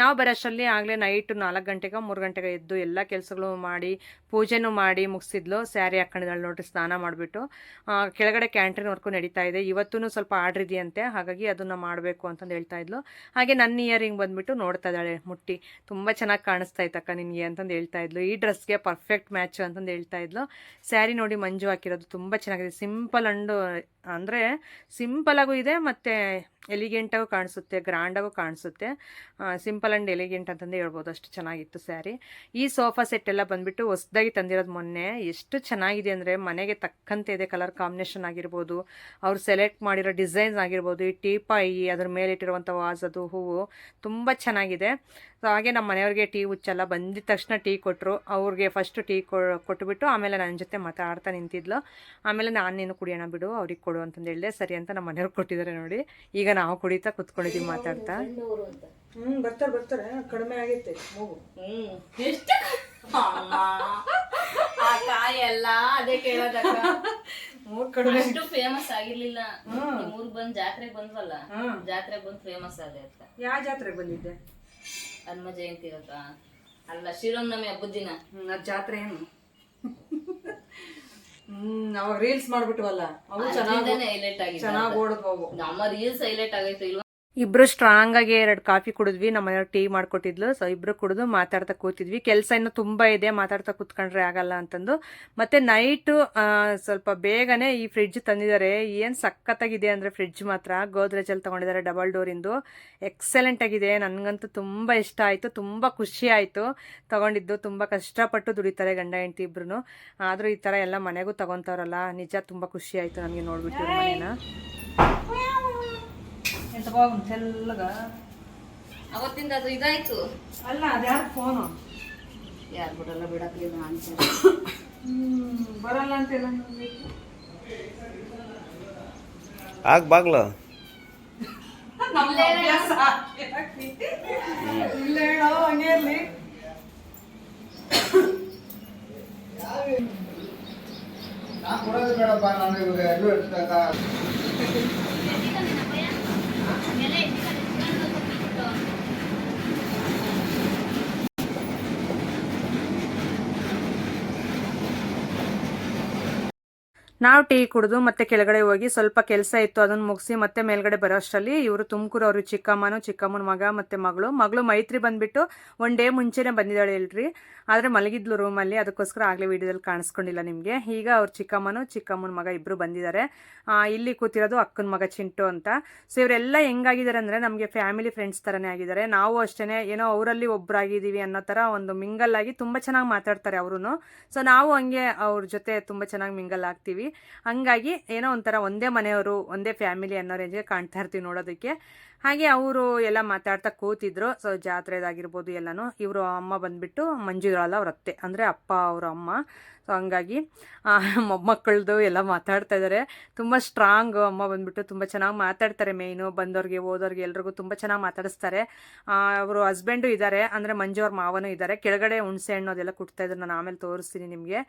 ನಾವು ಬರೋಷ್ಟರಲ್ಲಿ ಆಗಲೇ ನೈಟ್ 4 ಗಂಟೆಗೆ 3 ಗಂಟೆಗೆ ಎದ್ದು ಎಲ್ಲ ಕೆಲಸಗಳು ಮಾಡಿ, ಪೂಜೆನೂ ಮಾಡಿ ಮುಗಿಸಿದ್ಲು. ಸ್ಯಾರಿ ಹಾಕೊಂಡಿದ್ದಾಳೆ ನೋಡ್ರಿ, ಸ್ನಾನ ಮಾಡಿಬಿಟ್ಟು. ಕೆಳಗಡೆ ಕ್ಯಾಂಟ್ರಿನ್ ವರ್ಕು ನಡೀತಾ ಇದೆ. ಇವತ್ತೂ ಸ್ವಲ್ಪ ಆರ್ಡ್ರ್ ಇದೆಯಂತೆ, ಹಾಗಾಗಿ ಅದನ್ನು ಮಾಡಬೇಕು ಅಂತಂದು ಹೇಳ್ತಾ ಇದ್ಲು. ಹಾಗೆ ನನ್ನ ಇಯರಿಂಗ್ ಬಂದುಬಿಟ್ಟು ನೋಡ್ತಾ ಇದ್ದಾಳೆ ಮುಟ್ಟಿ. ತುಂಬ ಚೆನ್ನಾಗಿ ಕಾಣಿಸ್ತಾ ಇತ್ತಕ್ಕ ನಿನಗೆ ಅಂತಂದು ಹೇಳ್ತಾ ಇದ್ಲು. ಈ ಡ್ರೆಸ್ಗೆ ಪರ್ಫೆಕ್ಟ್ ಮ್ಯಾಚ್ ಅಂತಂದು ಹೇಳ್ತಾ ಇದ್ಲು. ಸ್ಯಾರಿ ನೋಡಿ ಮಂಜು ಹಾಕಿರೋದು ತುಂಬ ಚೆನ್ನಾಗಿದೆ. ಸಿಂಪಲ್ ಅಂಡು ಅಂದರೆ ಸಿಂಪಲಾಗೂ ಇದೆ, ಮತ್ತು ಎಲಿಗೆಂಟಾಗೂ ಕಾಣಿಸುತ್ತೆ, ಗ್ರ್ಯಾಂಡಾಗೂ ಕಾಣಿಸುತ್ತೆ. ಸಿಂಪಲ್ ಆ್ಯಂಡ್ ಎಲಿಗೆಂಟ್ ಅಂತಂದೇ ಹೇಳ್ಬೋದು, ಅಷ್ಟು ಚೆನ್ನಾಗಿತ್ತು ಸ್ಯಾರಿ. ಈ ಸೋಫಾ ಸೆಟ್ ಎಲ್ಲ ಬಂದುಬಿಟ್ಟು ಹೊಸದಾಗಿ ತಂದಿರೋದು ಮೊನ್ನೆ. ಎಷ್ಟು ಚೆನ್ನಾಗಿದೆ ಅಂದರೆ ಮನೆಗೆ ತಕ್ಕಂತೆ ಇದೆ. ಕಲರ್ ಕಾಂಬಿನೇಷನ್ ಆಗಿರ್ಬೋದು, ಅವ್ರು ಸೆಲೆಕ್ಟ್ ಮಾಡಿರೋ ಡಿಸೈನ್ಸ್ ಆಗಿರ್ಬೋದು, ಈ ಟೀಪಾಯಿ ಅದ್ರ ಮೇಲೆ ಇಟ್ಟಿರುವಂಥ ವಾಸದು ಹೂವು ತುಂಬ ಚೆನ್ನಾಗಿದೆ. ಸೊ ಹಾಗೆ ನಮ್ಮ ಮನೆಯವ್ರಿಗೆ ಟೀ ಹುಚ್ಚಲ್ಲ, ಬಂದಿದ ತಕ್ಷಣ ಟೀ ಕೊಟ್ಟರು. ಅವ್ರಿಗೆ ಫಸ್ಟು ಟೀ ಕೊಟ್ಟುಬಿಟ್ಟು ಆಮೇಲೆ ನನ್ನ ಜೊತೆ ಮಾತಾಡ್ತಾ ನಿಂತಿದ್ಲು. ಆಮೇಲೆ ನಾನು ನೀನು ಕುಡಿಯೋಣ ಬಿಡು, ಅವ್ರಿಗೆ ಕೊಡು ಅಂತಂದು ಹೇಳಿದೆ. ಸರಿ ಅಂತ ನಮ್ಮ ಮನೆಯವ್ರು ಕೊಟ್ಟಿದ್ದಾರೆ ನೋಡಿ. ಈಗ ನಾವು ಕುಡಿತಾ ಕುತ್ಕೊಂಡಿದ್ದೀವಿ ಮಾತಾಡ್ತಾ. ಬರ್ತಾರೆ ಕಡಿಮೆ ಆಗೈತೆ ಮೂಗು. ಎಷ್ಟು ಆ ಕಾಯಿ ಎಲ್ಲ ಅದೇ ಕೇಳೋದಕ್ಕ. ಅಷ್ಟು ಫೇಮಸ್ ಆಗಿರ್ಲಿಲ್ಲ. ನಿಮ್ಮೂರ್ಗ್ ಬಂದ್ ಜಾತ್ರೆಗೆ ಬಂದ್ವಲ್ಲ, ಜಾತ್ರೆಗೆ ಬಂದ್ ಫೇಮಸ್ ಆದೆ ಅಂತ. ಯಾವ ಜಾತ್ರೆಗೆ ಬಂದಿದ್ದೆ? ಹನುಮ ಜಯಂತಿ ಇರತ್ತ ಅಲ್ಲ, ಶ್ರೀರಾಮನವಮಿ ಹಬ್ಬದ ದಿನ. ಅದ್ ಜಾತ್ರೆ ಏನು? ಅವಾಗ ರೀಲ್ಸ್ ಮಾಡ್ಬಿಟ್ವಲ್ಲ, ಅವು ಹೈಲೈಟ್ ಆಗಿದೆ. ಚೆನ್ನಾಗಿ ಓಡಿದ್ವು. ನಮ್ಮ ರೀಲ್ಸ್ ಹೈಲೈಟ್ ಆಗೈತೆ ಇಲ್ವಾ? ಇಬ್ರು ಸ್ಟ್ರಾಂಗ್ ಆಗಿ 2 ಕಾಫಿ ಕುಡಿದ್ವಿ. ನಮ್ಮ ಮನೆಯವ್ರು ಟೀ ಮಾಡ್ಕೊಟ್ಟಿದ್ಲು. ಸೊ ಇಬ್ರು ಕುಡಿದು ಮಾತಾಡ್ತಾ ಕೂತಿದ್ವಿ. ಕೆಲಸ ಇನ್ನೂ ತುಂಬಾ ಇದೆ, ಮಾತಾಡ್ತಾ ಕೂತ್ಕೊಂಡ್ರೆ ಆಗಲ್ಲ ಅಂತಂದು. ಮತ್ತೆ ನೈಟು ಸ್ವಲ್ಪ ಬೇಗನೆ ಈ ಫ್ರಿಡ್ಜ್ ತಂದಿದ್ದಾರೆ. ಏನ್ ಸಖತ್ತಾಗಿದೆ ಅಂದ್ರೆ ಫ್ರಿಡ್ಜ್ ಮಾತ್ರ ಗೋದ್ರೇಜ್ ಅಲ್ಲಿ ತಗೊಂಡಿದ್ದಾರೆ, ಡಬಲ್ ಡೋರ್ ಇಂದು. ಎಕ್ಸಲೆಂಟ್ ಆಗಿದೆ. ನನ್ಗಂತೂ ತುಂಬಾ ಇಷ್ಟ ಆಯ್ತು, ತುಂಬಾ ಖುಷಿ ಆಯ್ತು ತಗೊಂಡಿದ್ದು. ತುಂಬಾ ಕಷ್ಟಪಟ್ಟು ದುಡಿತಾರೆ ಗಂಡ ಹೆಂಡತಿ ಇಬ್ರು. ಆದ್ರೂ ಈ ತರ ಎಲ್ಲ ಮನೆಗೂ ತಗೊಂತವ್ರಲ್ಲ, ನಿಜ ತುಂಬಾ ಖುಷಿ ಆಯ್ತು ನನಗೆ ನೋಡ್ಬಿಟ್ಟು ಮನೇನ. ಅವತ್ತಿಂದ ಅದು ಇದಾಯ್ತು ಅಲ್ಲ, ಅದ್ಯಾರ ಫೋನು? ಯಾರು ಬಿಡಲ್ಲ ಬಿಡಕ್ಲಿಲ್ಲ ಅಂತ ಬರಲ್ಲ ಅಂತೆಲ್ಲ ಆಗ ಬಾಗ್ಲ ಇಲ್ಲ ಹೇಳೋ, ಹಂಗೆ ಇರ್ಲಿ. ನಾವು ಟೀ ಕುಡಿದು ಮತ್ತೆ ಕೆಳಗಡೆ ಹೋಗಿ ಸ್ವಲ್ಪ ಕೆಲಸ ಇತ್ತು, ಅದನ್ನ ಮುಗಿಸಿ ಮತ್ತೆ ಮೇಲ್ಗಡೆ ಬರೋ ಅಷ್ಟರಲ್ಲಿ ಇವರು ತುಮಕೂರು ಅವರು ಚಿಕ್ಕಮ್ಮನ ಮಗ ಮತ್ತೆ ಮಗಳು ಮೈತ್ರಿ ಬಂದ್ಬಿಟ್ಟು 1 ಡೇ ಮುಂಚೆನೆ ಬಂದಿದ್ದಾಳೆ ಹೇಳ್ರಿ. ಆದರೆ ಮಲಗಿದ್ಲು ರೂಮಲ್ಲಿ, ಅದಕ್ಕೋಸ್ಕರ ಆಗಲೇ ವಿಡಿಯೋದಲ್ಲಿ ಕಾಣಿಸ್ಕೊಂಡಿಲ್ಲ ನಿಮಗೆ. ಈಗ ಅವ್ರ ಚಿಕ್ಕಮ್ಮನ ಮಗ ಇಬ್ಬರು ಬಂದಿದ್ದಾರೆ. ಇಲ್ಲಿ ಕೂತಿರೋದು ಅಕ್ಕನ ಮಗ ಚಿಂಟು ಅಂತ. ಸೊ ಇವರೆಲ್ಲ ಹೆಂಗಾಗಿದ್ದಾರೆ ಅಂದರೆ ನಮಗೆ ಫ್ಯಾಮಿಲಿ ಫ್ರೆಂಡ್ಸ್ ಥರನೇ ಆಗಿದ್ದಾರೆ. ನಾವು ಅಷ್ಟೇ ಏನೋ ಅವರಲ್ಲಿ ಒಬ್ಬರಾಗಿದ್ದೀವಿ ಅನ್ನೋ ಥರ ಒಂದು ಮಿಂಗಲ್ ಆಗಿ ತುಂಬ ಚೆನ್ನಾಗಿ ಮಾತಾಡ್ತಾರೆ ಅವರು. ಸೊ ನಾವು ಹಂಗೆ ಅವ್ರ ಜೊತೆ ತುಂಬ ಚೆನ್ನಾಗಿ ಮಿಂಗಲ್ ಆಗ್ತೀವಿ. ಹಂಗಾಗಿ ಏನೋ ಒಂಥರ ಒಂದೇ ಮನೆಯವರು, ಒಂದೇ ಫ್ಯಾಮಿಲಿ ಅನ್ನೋ ರೇಂಜ್ಗೆ ಕಾಣ್ತಾ ಇರ್ತೀವಿ ನೋಡೋದಕ್ಕೆ. ಹಾಗೆ ಅವರು ಎಲ್ಲ ಮಾತಾಡ್ತಾ ಕೂತಿದ್ರು. ಸೊ ಜಾತ್ರೆದಾಗಿರ್ಬೋದು ಎಲ್ಲನೂ. ಇವರು ಅಮ್ಮ ಬಂದ್ಬಿಟ್ಟು ಮಂಜುಳಲ್ಲ ಅವ್ರ ಅತ್ತೆ, ಅಂದರೆ ಅಪ್ಪ ಅವರ ಅಮ್ಮ. ಸೊ ಹಂಗಾಗಿ ಮೊಮ್ಮಕ್ಕಳದು ಎಲ್ಲ ಮಾತಾಡ್ತಾ ಇದ್ದಾರೆ. ತುಂಬ ಸ್ಟ್ರಾಂಗು ಅಮ್ಮ ಬಂದ್ಬಿಟ್ಟು, ತುಂಬ ಚೆನ್ನಾಗಿ ಮಾತಾಡ್ತಾರೆ. ಮೇಯ್ನು ಬಂದವ್ರಿಗೆ ಹೋದವ್ರಿಗೆ ಎಲ್ರಿಗೂ ತುಂಬ ಚೆನ್ನಾಗಿ ಮಾತಾಡಿಸ್ತಾರೆ. ಅವರು ಹಸ್ಬೆಂಡು ಇದ್ದಾರೆ, ಅಂದರೆ ಮಂಜು ಅವ್ರ ಮಾವನೂ ಇದ್ದಾರೆ. ಕೆಳಗಡೆ ಹುಣಸೆ ಹಣ್ಣು ಅದೆಲ್ಲ ಕುಟ್ತಾ ಇದ್ರು, ನಾನು ಆಮೇಲೆ ತೋರಿಸ್ತೀನಿ ನಿಮಗೆ.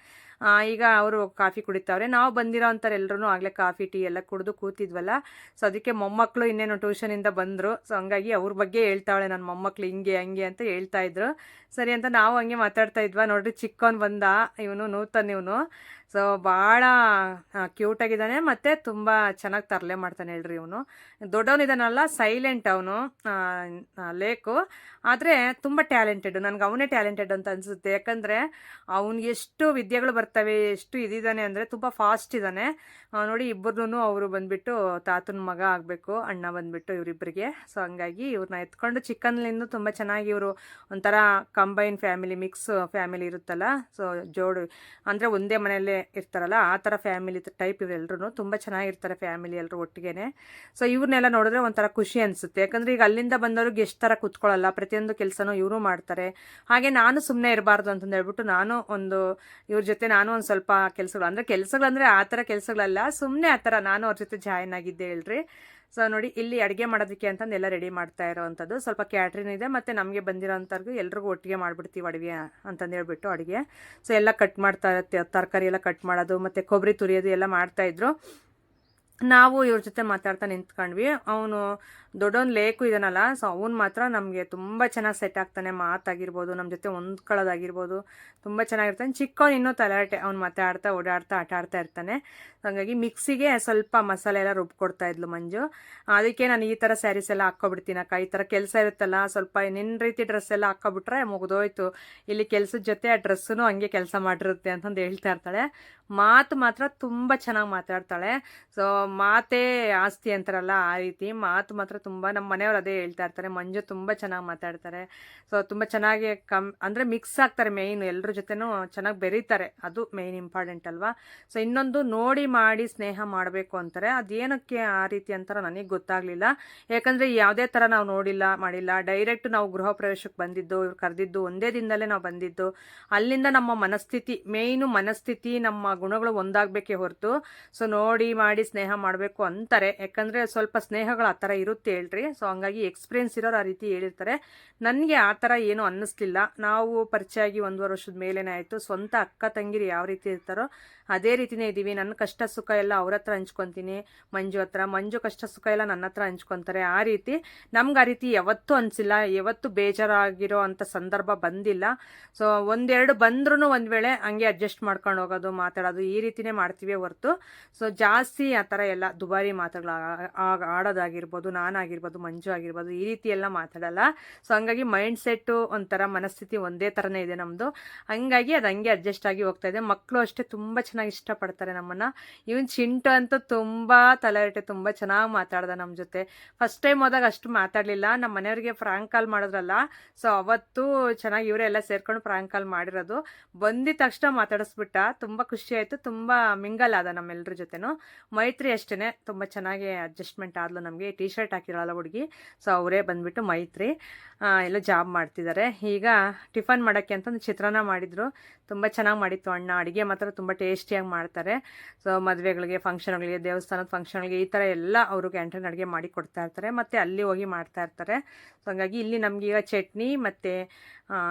ಈಗ ಅವರು ಕಾಫಿ ಕುಡಿತಾವ್ರೆ. ನಾವು ಬಂದಿರೋ ಅಂಥವ್ರು ಎಲ್ಲರೂ ಆಗಲೇ ಕಾಫಿ ಟೀ ಎಲ್ಲ ಕುಡಿದು ಕೂತಿದ್ವಲ್ಲ. ಸೊ ಅದಕ್ಕೆ ಮೊಮ್ಮಕ್ಕಳು ಇನ್ನೇನು ಟ್ಯೂಷನಿಂದ ಬಂದರು. ಸೊ ಹಂಗಾಗಿ ಅವ್ರ ಬಗ್ಗೆ ಹೇಳ್ತಾವಳೆ, ನನ್ನ ಮೊಮ್ಮಕ್ಕಳು ಹಿಂಗೆ ಹಂಗೆ ಅಂತ ಹೇಳ್ತಾ ಇದ್ರು. ಸರಿ ಅಂತ ನಾವು ಹಂಗೆ ಮಾತಾಡ್ತಾ ಇದ್ವಾ. ನೋಡ್ರಿ ಚಿಕ್ಕವನು ಬಂದ, ಇವನು ನೂತನ್ ಇವನು. ಸೊ ಭಾಳ ಕ್ಯೂಟಾಗಿದ್ದಾನೆ ಮತ್ತು ತುಂಬ ಚೆನ್ನಾಗಿ ತರಲೆ ಮಾಡ್ತಾನೆ ಹೇಳ್ರಿ ಇವನು. ದೊಡ್ಡವನಿದ್ದಾನಲ್ಲ, ಸೈಲೆಂಟ್ ಅವನು, ಲೇಕು, ಆದರೆ ತುಂಬ ಟ್ಯಾಲೆಂಟೆಡ್. ನನಗೆ ಅವನೇ ಟ್ಯಾಲೆಂಟೆಡ್ ಅಂತ ಅನಿಸುತ್ತೆ. ಯಾಕಂದರೆ ಅವ್ನಿಗೆ ಎಷ್ಟು ವಿದ್ಯೆಗಳು ಬರ್ತವೆ, ಎಷ್ಟು ಇದಿದ್ದಾನೆ ಅಂದರೆ ತುಂಬ ಫಾಸ್ಟ್ ಇದ್ದಾನೆ ನೋಡಿ. ಇಬ್ಬರನ್ನೂ ಅವರು ಬಂದುಬಿಟ್ಟು ತಾತನ ಮಗ ಆಗಬೇಕು, ಅಣ್ಣ ಬಂದುಬಿಟ್ಟು ಇವರಿಬ್ಬರಿಗೆ. ಸೊ ಹಂಗಾಗಿ ಇವ್ರನ್ನ ಎತ್ಕೊಂಡು ಚಿಕ್ಕನ್ಲಿಂದ ತುಂಬ ಚೆನ್ನಾಗಿ ಇವರು ಒಂಥರ ಕಂಬೈನ್ ಫ್ಯಾಮಿಲಿ, ಮಿಕ್ಸ್ ಫ್ಯಾಮಿಲಿ ಇರುತ್ತಲ್ಲ. ಸೊ ಜೋಡು ಅಂದರೆ ಒಂದೇ ಮನೆಯಲ್ಲೇ ಇರ್ತಾರಲ್ಲ, ಆ ಥರ ಫ್ಯಾಮಿಲಿ ಟೈಪ್ ಇವರೆಲ್ಲರೂ ತುಂಬ ಚೆನ್ನಾಗಿರ್ತಾರೆ ಫ್ಯಾಮಿಲಿ ಎಲ್ಲರೂ ಒಟ್ಟಿಗೆ. ಸೊ ಇವ್ರನ್ನೆಲ್ಲ ನೋಡಿದ್ರೆ ಒಂಥರ ಖುಷಿ ಅನಿಸುತ್ತೆ. ಯಾಕಂದರೆ ಈಗ ಅಲ್ಲಿಂದ ಬಂದವರು ಗೆಸ್ಟ್ ಥರ ಕೂತ್ಕೊಳ್ಳಲ್ಲ, ಪ್ರತಿಯೊಂದು ಕೆಲಸನೂ ಇವರು ಮಾಡ್ತಾರೆ. ಹಾಗೆ ನಾನು ಸುಮ್ಮನೆ ಇರಬಾರ್ದು ಅಂತಂದು ಹೇಳ್ಬಿಟ್ಟು ನಾನು ಇವ್ರ ಜೊತೆ ನಾನು ಒಂದು ಸ್ವಲ್ಪ ಕೆಲಸಗಳಂದರೆ ಆ ಥರ ಕೆಲಸಗಳಲ್ಲ, ಸುಮ್ಮನೆ ಆ ಥರ ನಾನು ಅವ್ರ ಜೊತೆ ಜಾಯ್ನ್ ಆಗಿದ್ದೆ ಹೇಳ್ರಿ. ಸೊ ನೋಡಿ, ಇಲ್ಲಿ ಅಡುಗೆ ಮಾಡೋದಕ್ಕೆ ಅಂತಂದು ಎಲ್ಲ ರೆಡಿ ಮಾಡ್ತಾ ಇರೋವಂಥದ್ದು. ಸ್ವಲ್ಪ ಕ್ಯಾಟ್ರಿನ್ ಇದೆ, ಮತ್ತು ನಮಗೆ ಬಂದಿರೋಂಥವ್ರಿಗೂ ಎಲ್ರಿಗೂ ಒಟ್ಟಿಗೆ ಮಾಡಿಬಿಡ್ತೀವಿ ಅಡುಗೆ ಅಂತಂದು ಹೇಳ್ಬಿಟ್ಟು ಅಡುಗೆ. ಸೊ ಎಲ್ಲ ಕಟ್ ಮಾಡ್ತಾ ಇರುತ್ತೆ, ತರಕಾರಿ ಎಲ್ಲ ಕಟ್ ಮಾಡೋದು ಮತ್ತು ಕೊಬ್ಬರಿ ತುರಿಯೋದು ಎಲ್ಲ ಮಾಡ್ತಾಯಿದ್ರು. ನಾವು ಇವ್ರ ಜೊತೆ ಮಾತಾಡ್ತಾ ನಿಂತ್ಕೊಂಡ್ವಿ. ಅವನು ದೊಡ್ಡವನು ಲೇಕು ಇದಾನಲ್ಲ, ಸೊ ಅವ್ನು ಮಾತ್ರ ನಮಗೆ ತುಂಬ ಚೆನ್ನಾಗಿ ಸೆಟ್ ಆಗ್ತಾನೆ. ಮಾತಾಗಿರ್ಬೋದು, ನಮ್ಮ ಜೊತೆ ಹೊಂದ್ಕೊಳ್ಳೋದಾಗಿರ್ಬೋದು ತುಂಬ ಚೆನ್ನಾಗಿರ್ತಾನೆ. ಚಿಕ್ಕವನು ಇನ್ನೂ ತಲಾಟೆ, ಅವ್ನು ಮಾತಾಡ್ತಾ ಓಡಾಡ್ತಾ ಆಟ ಆಡ್ತಾ ಇರ್ತಾನೆ. ಹಾಗಾಗಿ ಮಿಕ್ಸಿಗೆ ಸ್ವಲ್ಪ ಮಸಾಲೆ ಎಲ್ಲ ರುಬ್ಕೊಡ್ತಾ ಇದ್ಲು ಮಂಜು. ಅದಕ್ಕೆ ನಾನು ಈ ಥರ ಸ್ಯಾರೀಸ್ ಎಲ್ಲ ಹಾಕ್ಕೊಬಿಡ್ತೀನಿ ಅಕ್ಕ, ಈ ಥರ ಕೆಲಸ ಇರುತ್ತಲ್ಲ, ಸ್ವಲ್ಪ ನಿನ್ನ ರೀತಿ ಡ್ರೆಸ್ ಎಲ್ಲ ಹಾಕ್ಕೊಬಿಟ್ರೆ ಮುಗಿದೋಯ್ತು, ಇಲ್ಲಿ ಕೆಲಸದ ಜೊತೆ ಆ ಡ್ರೆಸ್ಸೂ ಹಂಗೆ ಕೆಲಸ ಮಾಡಿರುತ್ತೆ ಅಂತಂದು ಹೇಳ್ತಾ ಇರ್ತಾಳೆ. ಮಾತು ಮಾತ್ರ ತುಂಬ ಚೆನ್ನಾಗಿ ಮಾತಾಡ್ತಾಳೆ. ಸೊ ಮಾತೇ ಆಸ್ತಿ ಅಂತಾರಲ್ಲ ಆ ರೀತಿ ಮಾತು ಮಾತ್ರ ತುಂಬ ನಮ್ಮ ಮನೆಯವ್ರು ಅದೇ ಹೇಳ್ತಾ ಇರ್ತಾರೆ. ಮಂಜು ತುಂಬ ಚೆನ್ನಾಗಿ ಮಾತಾಡ್ತಾರೆ. ಸೊ ತುಂಬ ಚೆನ್ನಾಗಿ ಅಂದರೆ ಮಿಕ್ಸ್ ಆಗ್ತಾರೆ. ಮೇಯ್ನ್ ಎಲ್ಲರ ಜೊತೆನೂ ಚೆನ್ನಾಗಿ ಬೆರೀತಾರೆ, ಅದು ಮೇಯ್ನ್ ಇಂಪಾರ್ಟೆಂಟ್ ಅಲ್ವಾ. ಸೊ ಇನ್ನೊಂದು ನೋಡಿ ಮಾಡಿ ಸ್ನೇಹ ಮಾಡಬೇಕು ಅಂತಾರೆ. ಅದೇನಕ್ಕೆ ಆ ರೀತಿ ಅಂತಾರ ನನಗೆ ಗೊತ್ತಾಗಲಿಲ್ಲ. ಯಾಕಂದರೆ ಯಾವುದೇ ಥರ ನಾವು ನೋಡಿಲ್ಲ ಮಾಡಿಲ್ಲ, ಡೈರೆಕ್ಟ್ ನಾವು ಗೃಹ ಪ್ರವೇಶಕ್ಕೆ ಬಂದಿದ್ದು, ಇವ್ರು ಕರೆದಿದ್ದು ಒಂದೇ ದಿನದಲ್ಲೇ ನಾವು ಬಂದಿದ್ದು. ಅಲ್ಲಿಂದ ನಮ್ಮ ಮನಸ್ಥಿತಿ, ಮೇಯ್ನು ಮನಸ್ಥಿತಿ, ನಮ್ಮ ಗುಣಗಳು ಒಂದಾಗಬೇಕೇ ಹೊರತು ಸೊ ನೋಡಿ ಮಾಡಿ ಸ್ನೇಹ ಮಾಡಬೇಕು ಅಂತಾರೆ. ಯಾಕಂದರೆ ಸ್ವಲ್ಪ ಸ್ನೇಹಗಳು ಆ ಥರ ಇರುತ್ತೆ ಹೇಳ್ರಿ. ಸೊ ಹಂಗಾಗಿ ಎಕ್ಸ್ಪೀರಿಯನ್ಸ್ ಇರೋರು ಆ ರೀತಿ ಹೇಳಿರ್ತಾರೆ. ನನಗೆ ಆ ಥರ ಏನೂ ಅನ್ನಿಸ್ಲಿಲ್ಲ. ನಾವು ಪರಿಚಯ ಆಗಿ 1.5 ವರ್ಷದ ಮೇಲೇನೆ ಆಯಿತು. ಸ್ವಂತ ಅಕ್ಕ ತಂಗಿರು ಯಾವ ರೀತಿ ಇರ್ತಾರೋ ಅದೇ ರೀತಿನೇ ಇದ್ದೀವಿ. ನನ್ನ ಕಷ್ಟ ಸುಖ ಎಲ್ಲ ಅವ್ರ ಹತ್ರ ಹಂಚ್ಕೊತೀನಿ, ಮಂಜು ಹತ್ರ. ಮಂಜು ಕಷ್ಟ ಸುಖ ಎಲ್ಲ ನನ್ನ ಹತ್ರ ಹಂಚ್ಕೊತಾರೆ. ಆ ರೀತಿ ನಮ್ಗೆ ಆ ರೀತಿ ಯಾವತ್ತೂ ಅನಿಸಿಲ್ಲ, ಯಾವತ್ತೂ ಬೇಜಾರಾಗಿರೋ ಅಂಥ ಸಂದರ್ಭ ಬಂದಿಲ್ಲ. ಸೊ ಒಂದೆರಡು ಬಂದ್ರೂ ಒಂದು ವೇಳೆ ಹಂಗೆ ಅಡ್ಜಸ್ಟ್ ಮಾಡ್ಕೊಂಡು ಹೋಗೋದು, ಮಾತಾಡೋದು, ಈ ರೀತಿನೇ ಮಾಡ್ತೀವಿ ಹೊರತು ಸೊ ಜಾಸ್ತಿ ಆ ಥರ ಎಲ್ಲ ದುಬಾರಿ ಮಾತುಗಳು ಆಡೋದಾಗಿರ್ಬೋದು, ನಾನಾಗಿರ್ಬೋದು, ಮಂಜು ಆಗಿರ್ಬೋದು, ಈ ರೀತಿ ಎಲ್ಲ ಮಾತಾಡಲ್ಲ. ಸೊ ಹಂಗಾಗಿ ಮೈಂಡ್ ಸೆಟ್ಟು ಒಂಥರ ಮನಸ್ಥಿತಿ ಒಂದೇ ಥರನೇ ಇದೆ ನಮ್ಮದು. ಹಂಗಾಗಿ ಅದು ಹಂಗೆ ಅಡ್ಜಸ್ಟ್ ಆಗಿ ಹೋಗ್ತಾ ಇದೆ. ಮಕ್ಕಳು ಅಷ್ಟೇ ತುಂಬ ಚೆನ್ನಾಗಿ ಇಷ್ಟಪಡ್ತಾರೆ ನಮ್ಮನ್ನು. ಇವನ್ ಚಿಂಟು ಅಂತೂ ತುಂಬ ತಲೆಹರಟೆ, ತುಂಬ ಚೆನ್ನಾಗಿ ಮಾತಾಡ್ದ ನಮ್ಮ ಜೊತೆ. ಫಸ್ಟ್ ಟೈಮ್ ಹೋದಾಗ ಅಷ್ಟು ಮಾತಾಡಲಿಲ್ಲ. ನಮ್ಮ ಮನೆಯವ್ರಿಗೆ ಫ್ರಾಂಕ್ ಕಾಲ್ ಮಾಡಿದ್ರಲ್ಲ, ಸೊ ಅವತ್ತು ಚೆನ್ನಾಗಿ ಇವರೇ ಎಲ್ಲ ಸೇರ್ಕೊಂಡು ಫ್ರಾಂಕ್ ಕಾಲ್ ಮಾಡಿರೋದು. ಬಂದಿದ ತಕ್ಷಣ ಮಾತಾಡಿಸ್ಬಿಟ್ಟ. ತುಂಬ ಖುಷಿ ಆಯಿತು. ತುಂಬ ಮಿಂಗಲ್ ಆದ ನಮ್ಮೆಲ್ಲರ ಜೊತೆನೂ. ಮೈತ್ರಿ ಅಷ್ಟೇ ತುಂಬ ಚೆನ್ನಾಗಿ ಅಡ್ಜಸ್ಟ್ಮೆಂಟ್ ಆದ್ಲು ನಮಗೆ. ಟೀ ಶರ್ಟ್ ಹಾಕಿರಲ್ಲ ಹುಡುಗಿ, ಸೊ ಅವರೇ ಬಂದುಬಿಟ್ಟು ಮೈತ್ರಿ ಎಲ್ಲ ಜಾಬ್ ಮಾಡ್ತಿದ್ದಾರೆ. ಈಗ ಟಿಫನ್ ಮಾಡೋಕ್ಕೆ ಅಂತಂದು ಚಿತ್ರಾನ್ನ ಮಾಡಿದರು. ತುಂಬ ಚೆನ್ನಾಗಿ ಮಾಡಿತ್ತು ಅಣ್ಣ. ಅಡುಗೆ ಮಾತ್ರ ತುಂಬ ಟೇಸ್ಟಿಯಾಗಿ ಮಾಡ್ತಾರೆ. ಸೊ ಮದುವೆಗಳಿಗೆ, ಫಂಕ್ಷನ್ಗಳಿಗೆ, ದೇವಸ್ಥಾನದ ಫಂಕ್ಷನ್ಗಳಿಗೆ ಈ ಥರ ಎಲ್ಲ ಅವರು ಕ್ಯಾಂಟೀನ್ ಅಡುಗೆ ಮಾಡಿ ಕೊಡ್ತಾ ಇರ್ತಾರೆ. ಮತ್ತು ಅಲ್ಲಿ ಹೋಗಿ ಮಾಡ್ತಾ ಇರ್ತಾರೆ. ಸೊ ಹಂಗಾಗಿ ಇಲ್ಲಿ ನಮಗೀಗ ಚಟ್ನಿ ಮತ್ತು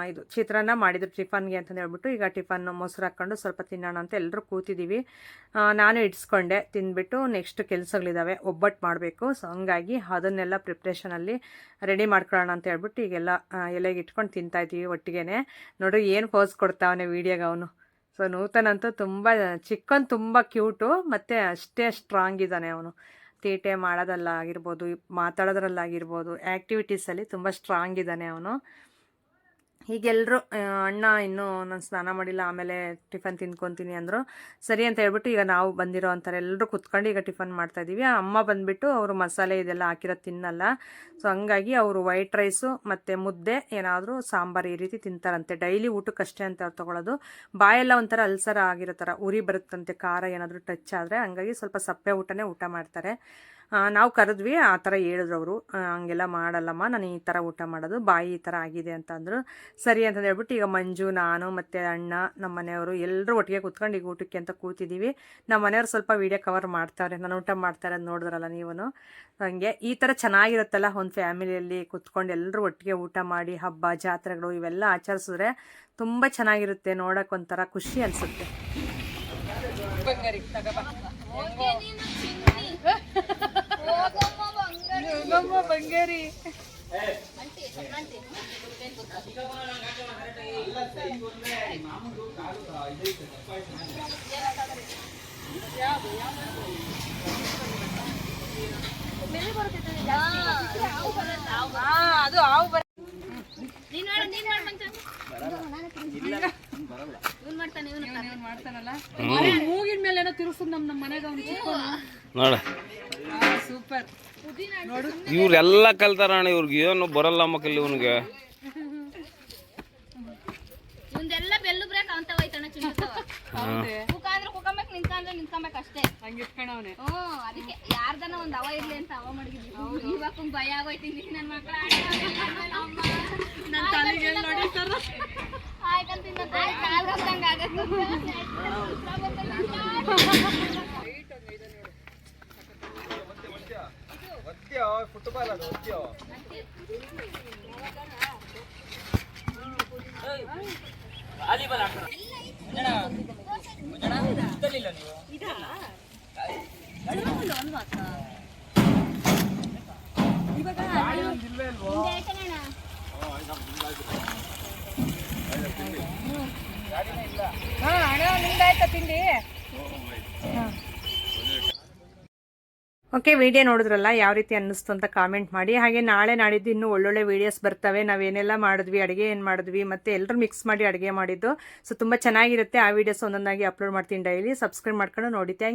ಇದು ಚಿತ್ರಾನ್ನ ಮಾಡಿದ್ರು ಟಿಫನ್ಗೆ ಅಂತಂದು ಹೇಳ್ಬಿಟ್ಟು. ಈಗ ಟಿಫನ್ ಮೊಸರು ಹಾಕ್ಕೊಂಡು ಸ್ವಲ್ಪ ತಿನ್ನೋಣ ಅಂತ ಎಲ್ಲರೂ ಕೂತಿದ್ದೀವಿ. ನಾನು ಇಡ್ಸ್ಕೊಂಡೆ, ತಿಂದ್ಬಿಟ್ಟು ನೆಕ್ಸ್ಟ್ ಕೆಲಸಗಳಿದ್ದಾವೆ, ಒಬ್ಬಟ್ಟು ಮಾಡಬೇಕು. ಸೊ ಹಂಗಾಗಿ ಅದನ್ನೆಲ್ಲ ಪ್ರಿಪ್ರೇಷನಲ್ಲಿ ರೆಡಿ ಮಾಡ್ಕೊಳ್ಳೋಣ ಅಂತ ಹೇಳ್ಬಿಟ್ಟು ಈಗೆಲ್ಲ ಎಲೆಗೆ ಇಟ್ಕೊಂಡು ತಿಂತಾಯಿದ್ದೀವಿ ಒಟ್ಟಿಗೆ. ನೋಡ್ರಿ ಏನು ಪೋಸ್ ಕೊಡ್ತಾವನೆ ವೀಡಿಯೋಗೆ ಅವನು. ಸೊ ನೂತನಂತೂ ತುಂಬ ಚಿಕ್ಕನ್, ತುಂಬ ಕ್ಯೂಟು, ಮತ್ತು ಅಷ್ಟೇ ಸ್ಟ್ರಾಂಗ್ ಇದ್ದಾನೆ ಅವನು. ತೀಟೆ ಮಾಡೋದಲ್ಲಾಗಿರ್ಬೋದು, ಮಾತಾಡೋದ್ರಲ್ಲಾಗಿರ್ಬೋದು, ಆ್ಯಕ್ಟಿವಿಟೀಸಲ್ಲಿ ತುಂಬ ಸ್ಟ್ರಾಂಗ್ ಇದ್ದಾನೆ ಅವನು. ಹೀಗೆಲ್ಲರೂ ಅಣ್ಣ ಇನ್ನೂ ನಾನು ಸ್ನಾನ ಮಾಡಿಲ್ಲ, ಆಮೇಲೆ ಟಿಫನ್ ತಿನ್ಕೊತೀನಿ ಅಂದರು. ಸರಿ ಅಂತ ಹೇಳ್ಬಿಟ್ಟು ಈಗ ನಾವು ಬಂದಿರೋ ಅಂತಾರೆ ಎಲ್ಲರೂ ಕುತ್ಕೊಂಡು ಈಗ ಟಿಫನ್ ಮಾಡ್ತಾಯಿದ್ದೀವಿ. ಅಮ್ಮ ಬಂದುಬಿಟ್ಟು ಅವರು ಮಸಾಲೆ ಇದೆಲ್ಲ ಹಾಕಿರೋದು ತಿನ್ನಲ್ಲ. ಸೊ ಹಂಗಾಗಿ ಅವರು ವೈಟ್ ರೈಸು ಮತ್ತು ಮುದ್ದೆ, ಏನಾದರೂ ಸಾಂಬಾರು ಈ ರೀತಿ ತಿಂತಾರಂತೆ. ಡೈಲಿ ಊಟಕ್ಕಷ್ಟೇ ಅಂತ ಅವ್ರು ತೊಗೊಳೋದು. ಬಾಯೆಲ್ಲ ಒಂಥರ ಅಲ್ಸರ ಆಗಿರೋ ಥರ ಉರಿ ಬರುತ್ತಂತೆ ಖಾರ ಏನಾದರೂ ಟಚ್ ಆದರೆ. ಹಂಗಾಗಿ ಸ್ವಲ್ಪ ಸಪ್ಪೆ ಊಟನೇ ಊಟ ಮಾಡ್ತಾರೆ. ನಾವು ಕರೆದ್ವಿ, ಆ ಥರ ಹೇಳಿದ್ರು ಅವರು. ಹಂಗೆಲ್ಲ ಮಾಡಲ್ಲಮ್ಮ, ನಾನು ಈ ಥರ ಊಟ ಮಾಡೋದು, ಬಾಯಿ ಈ ಥರ ಆಗಿದೆ ಅಂತಂದರು. ಸರಿ ಅಂತ ಹೇಳ್ಬಿಟ್ಟು ಈಗ ಮಂಜು, ನಾನು ಮತ್ತು ಅಣ್ಣ, ನಮ್ಮ ಮನೆಯವರು ಎಲ್ಲರೂ ಒಟ್ಟಿಗೆ ಕೂತ್ಕೊಂಡು ಈಗ ಊಟಕ್ಕೆ ಅಂತ ಕೂತಿದ್ದೀವಿ. ನಮ್ಮ ಮನೆಯವ್ರು ಸ್ವಲ್ಪ ವೀಡಿಯೋ ಕವರ್ ಮಾಡ್ತಾವ್ರೆ, ನಾನು ಊಟ ಮಾಡ್ತಾರೆ ಅಂತ ನೋಡಿದ್ರಲ್ಲ ನೀವು. ಹಂಗೆ ಈ ಥರ ಚೆನ್ನಾಗಿರುತ್ತಲ್ಲ ಒಂದು ಫ್ಯಾಮಿಲಿಯಲ್ಲಿ ಕೂತ್ಕೊಂಡು ಎಲ್ಲರೂ ಒಟ್ಟಿಗೆ ಊಟ ಮಾಡಿ ಹಬ್ಬ ಜಾತ್ರೆಗಳು ಇವೆಲ್ಲ ಆಚರಿಸಿದ್ರೆ ತುಂಬ ಚೆನ್ನಾಗಿರುತ್ತೆ. ನೋಡೋಕೆ ಒಂಥರ ಖುಷಿ ಅನಿಸುತ್ತೆ. ಬಂಗಾರಿ ಅದು ಹಾವು ಬರ. ಮಾಡ್ತಾನಲ್ಲ ಮೂಗಿನ ಮೇಲೆ ಏನೋ ತಿರುಗಿಸ್ ನಮ್ಮ ಮನೆಗೆ ಅವ್ನು ನೋಡ. ಸೂಪರ್. ಇವ್ರೆಲ್ಲ ಕಲ್ತಾರ ಇವ್ರಿಗೆ ಏನು ಬರಲ್ಲ ಮಕ್ಕಳು ಇವನಿಗೆ. ಇವಂದೆಲ್ಲ ಬೆಲ್ಲು ಬ್ರೇಕ್ ಅಂತ ಹೋಯ್ತಾನ ಚಿನ್ನತವ. ಕುಕ ಅಂದ್ರೆ ಕುಕಬೇಕು, ನಿಂತ್ಕೊಂಡ್ರೆ ನಿಂತ್ಕೊಬೇಕು ಅಷ್ಟೇ. ಹಂಗೆ ಇಟ್ಕೊಂಡವನೆ. ಅದಕ್ಕೆ ಯಾರ್ದನ ಒಂದು ಅವ ಇರ್ಲಿ ಅಂತ ಅವ ಮಾಡಿದ್ವಿ. ಇವಾಗ ಭಯ ಆಗೋಯ್ತೀನಿ ನನ್ನ ಮಕ್ಕಳ ನನ್ನ ತಲೆಗೆ ನೋಡಿರ್ತಾರ ಆಯ್ಕಂತಿಂದ ಕಾಲ್ ಹೋಗ್ದಂಗೆ ಆಗತ್ತೆ. ಫುಟ್ಬಾಲ್ ಅದು ನಿಮ್ದಾಯ್ತಾ ತಿಂಡಿ? ಓಕೆ, ವಿಡಿಯೋ ನೋಡಿದ್ರಲ್ಲ, ಯಾವ ರೀತಿ ಅನ್ನಿಸ್ತು ಅಂತ ಕಾಮೆಂಟ್ ಮಾಡಿ. ಹಾಗೆ ನಾಳೆ ನಾಡಿದ್ದು ಇನ್ನೂ ಒಳ್ಳೊಳ್ಳೆ ವೀಡಿಯೋಸ್ ಬರ್ತವೆ. ನಾವೇನೆಲ್ಲ ಮಾಡಿದ್ವಿ, ಅಡುಗೆ ಏನು ಮಾಡಿದ್ವಿ, ಮತ್ತು ಎಲ್ಲರೂ ಮಿಕ್ಸ್ ಮಾಡಿ ಅಡುಗೆ ಮಾಡಿದ್ದು. ಸೊ ತುಂಬ ಚೆನ್ನಾಗಿರುತ್ತೆ. ಆ ವೀಡಿಯೋಸ್ ಒಂದೊಂದಾಗಿ ಅಪ್ಲೋಡ್ ಮಾಡ್ತೀನಿ ಡೈಲಿ. ಸಬ್ಸ್ಕ್ರೈಬ್ ಮಾಡ್ಕೊಂಡು ನೋಡಿ. Thank you.